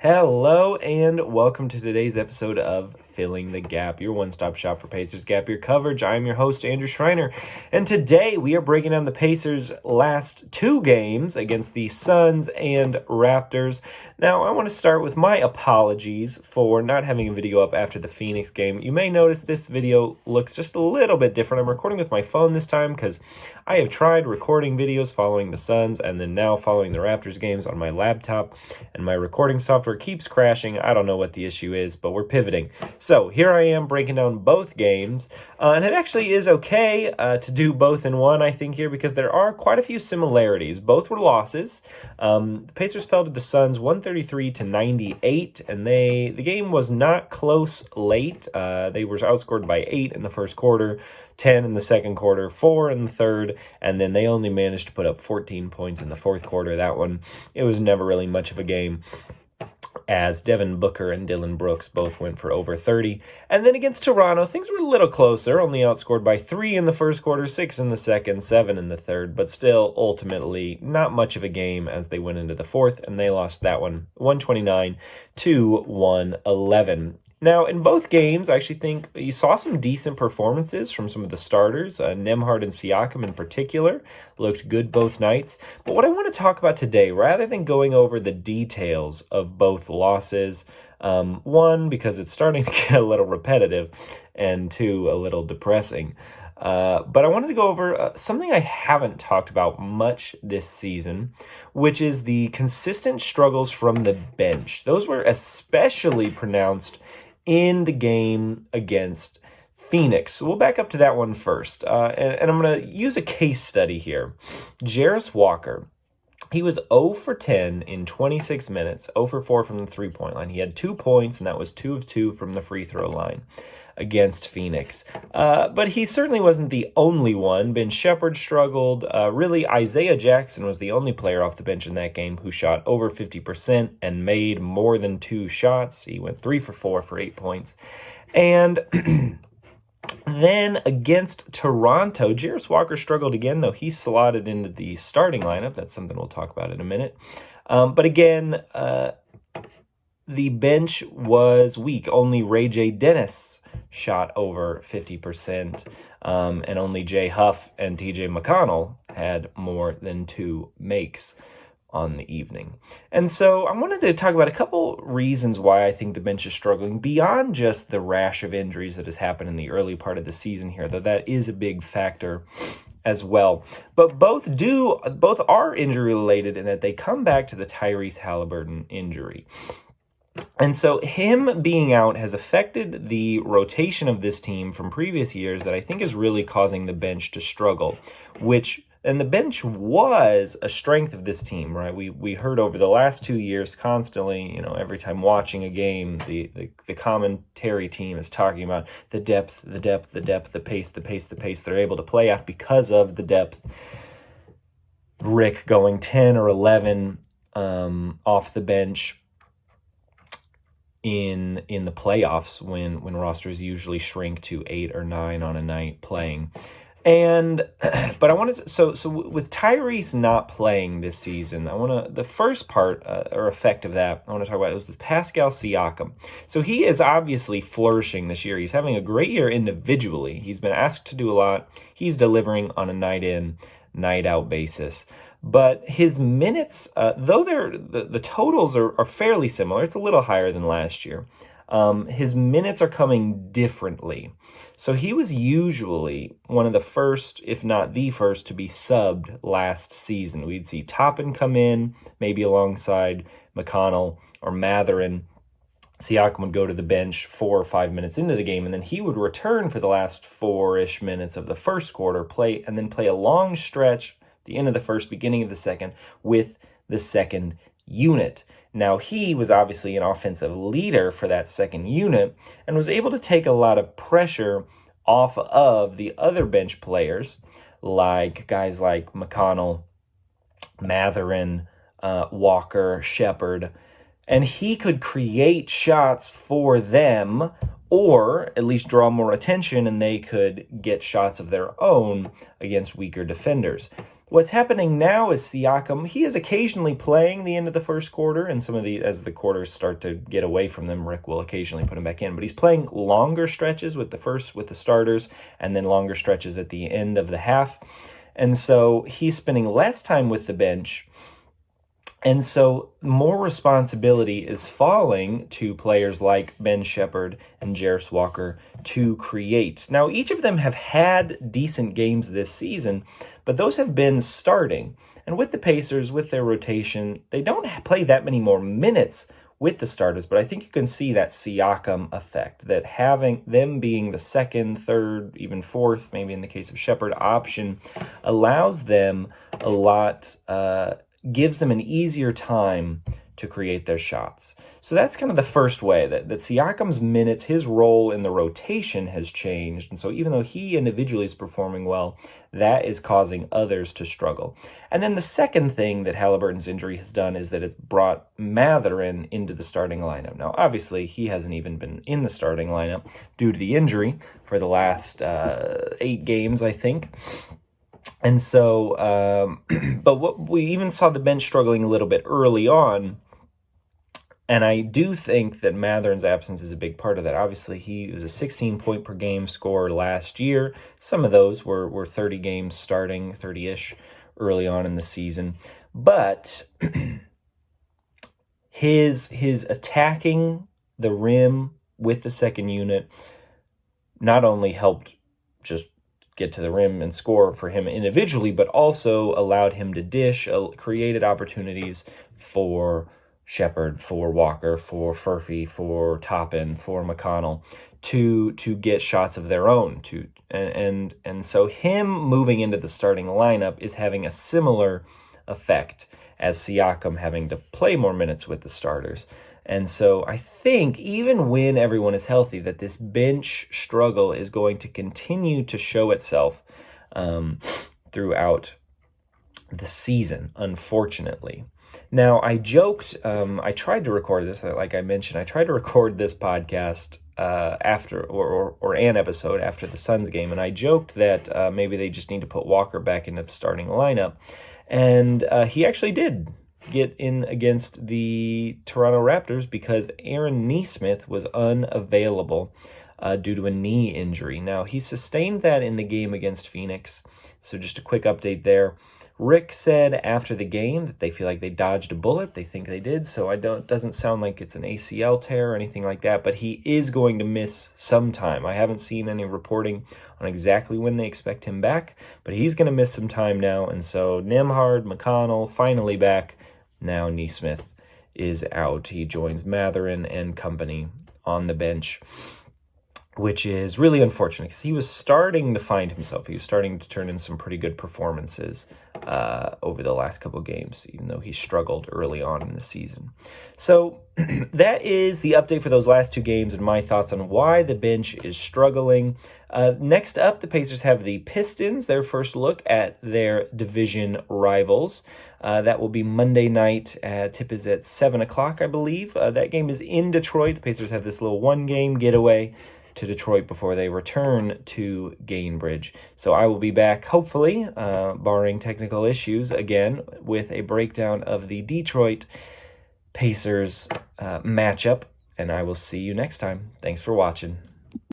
Hello and welcome to today's episode of Filling the Gap, your one-stop shop for Pacers Gap Year coverage. I'm your host, Andrew Schreiner, and today we are breaking down the Pacers' last two games against the Suns and Raptors. Now, I want to start with my apologies for not having a video up after the Phoenix game. You may notice this video looks just a little bit different. I'm recording with my phone this time because I have tried recording videos following the Suns and then now following the Raptors games on my laptop, and my recording software keeps crashing. I don't know what the issue is, but we're pivoting. So here I am breaking down both games, and it actually is okay to do both in one, I think, here, because there are quite a few similarities. Both were losses. The Pacers fell to the Suns 133-98, and the game was not close late. They were outscored by 8 in the first quarter, 10 in the second quarter, 4 in the third, and then they only managed to put up 14 points in the fourth quarter. That one, it was never really much of a game, as Devin Booker and Dillon Brooks both went for over 30. And then against Toronto, things were a little closer, only outscored by 3 in the first quarter, 6 in the second, 7 in the third, but still ultimately not much of a game as they went into the fourth, and they lost that one 129-111. Now, in both games, I actually think you saw some decent performances from some of the starters. Nembhard and Siakam in particular looked good both nights. But what I want to talk about today, rather than going over the details of both losses, one, because it's starting to get a little repetitive, and two, a little depressing. But I wanted to go over something I haven't talked about much this season, which is the consistent struggles from the bench. Those were especially pronounced in the game against Phoenix. So we'll back up to that one first. And I'm going to use a case study here. Jarace Walker, he was 0 for 10 in 26 minutes, 0 for 4 from the three-point line. He had 2 points, and that was 2 of 2 from the free throw line against Phoenix. But he certainly wasn't the only one. Ben Shepherd struggled. Really, Isaiah Jackson was the only player off the bench in that game who shot over 50% and made more than 2 shots. He went 3 for 4 for 8 points. And then against Toronto, Jarace Walker struggled again, though he slotted into the starting lineup. That's something we'll talk about in a minute. But again, the bench was weak. Only Ray J. Dennis shot over 50%, and only Jay Huff and TJ McConnell had more than 2 makes on the evening. And so I wanted to talk about a couple reasons why I think the bench is struggling beyond just the rash of injuries that has happened in the early part of the season here, though that is a big factor as well. But both are injury related in that they come back to the Tyrese Halliburton injury. And so him being out has affected the rotation of this team from previous years that I think is really causing the bench to struggle, and the bench was a strength of this team, right? We heard over the last 2 years constantly, every time watching a game, the commentary team is talking about the depth, the pace they're able to play at because of the depth. Rick going 10 or 11 off the bench in the playoffs when rosters usually shrink to 8 or 9 on a night playing. But I wanted to, so with Tyrese not playing this season, the first part or effect of that I want to talk about is with Pascal Siakam. So he is obviously flourishing this year. He's having a great year individually. He's been asked to do a lot. He's delivering on a night in, night out basis. But his minutes, though the totals are fairly similar, it's a little higher than last year. His minutes are coming differently. So he was usually one of the first, if not the first, to be subbed last season. We'd see Toppin come in, maybe alongside McConnell or Mathurin. Siakam would go to the bench 4 or 5 minutes into the game, and then he would return for the last 4-ish minutes of the first quarter, play a long stretch the end of the first, beginning of the second, with the second unit. Now, he was obviously an offensive leader for that second unit and was able to take a lot of pressure off of the other bench players, like guys like McConnell, Mathurin, Walker, Shepherd, and he could create shots for them, or at least draw more attention, and they could get shots of their own against weaker defenders. What's happening now is Siakam, he is occasionally playing the end of the first quarter, and as the quarters start to get away from them, Rick will occasionally put him back in. But he's playing longer stretches with the starters, and then longer stretches at the end of the half. And so he's spending less time with the bench. And so more responsibility is falling to players like Ben Sheppard and Jarace Walker to create. Now, each of them have had decent games this season, but those have been starting. And with the Pacers, with their rotation, they don't play that many more minutes with the starters, but I think you can see that Siakam effect, that having them being the second, third, even fourth, maybe in the case of Sheppard, option, allows them a lot, gives them an easier time to create their shots. So that's kind of the first way that Siakam's minutes, his role in the rotation has changed. And so even though he individually is performing well, that is causing others to struggle. And then the second thing that Halliburton's injury has done is that it's brought Mathurin into the starting lineup. Now, obviously, he hasn't even been in the starting lineup due to the injury for the last 8 games, I think. And so, but what we even saw the bench struggling a little bit early on. And I do think that Mathurin's absence is a big part of that. Obviously, he was a 16-point per game scorer last year. Some of those were 30 games starting, 30-ish early on in the season. But his attacking the rim with the second unit not only helped just get to the rim and score for him individually, but also allowed him to dish, created opportunities for Sheppard, for Walker, for Furphy, for Toppin, for McConnell to get shots of their own. And so him moving into the starting lineup is having a similar effect as Siakam having to play more minutes with the starters. And so I think even when everyone is healthy, that this bench struggle is going to continue to show itself throughout the season, unfortunately. Now, I joked, I tried to record this, like I mentioned, I tried to record this podcast after, or an episode after the Suns game, and I joked that maybe they just need to put Walker back into the starting lineup. And he actually did get in against the Toronto Raptors because Aaron Nesmith was unavailable due to a knee injury. Now, he sustained that in the game against Phoenix. So just a quick update there. Rick said after the game that they feel like they dodged a bullet. They think they did, so it doesn't sound like it's an ACL tear or anything like that, but he is going to miss some time. I haven't seen any reporting on exactly when they expect him back, but he's going to miss some time now, and so Nembhard, McConnell, finally back. Now Nesmith is out. He joins Mathurin and company on the bench, which is really unfortunate because he was starting to find himself. He was starting to turn in some pretty good performances over the last couple of games, even though he struggled early on in the season. So that is the update for those last 2 games and my thoughts on why the bench is struggling. Next up, the Pacers have the Pistons, their first look at their division rivals. That will be Monday night. Tip is at 7 o'clock, I believe. That game is in Detroit. The Pacers have this little 1-game getaway to Detroit before they return to Gainbridge. So I will be back, hopefully, barring technical issues, again, with a breakdown of the Detroit Pacers matchup. And I will see you next time. Thanks for watching.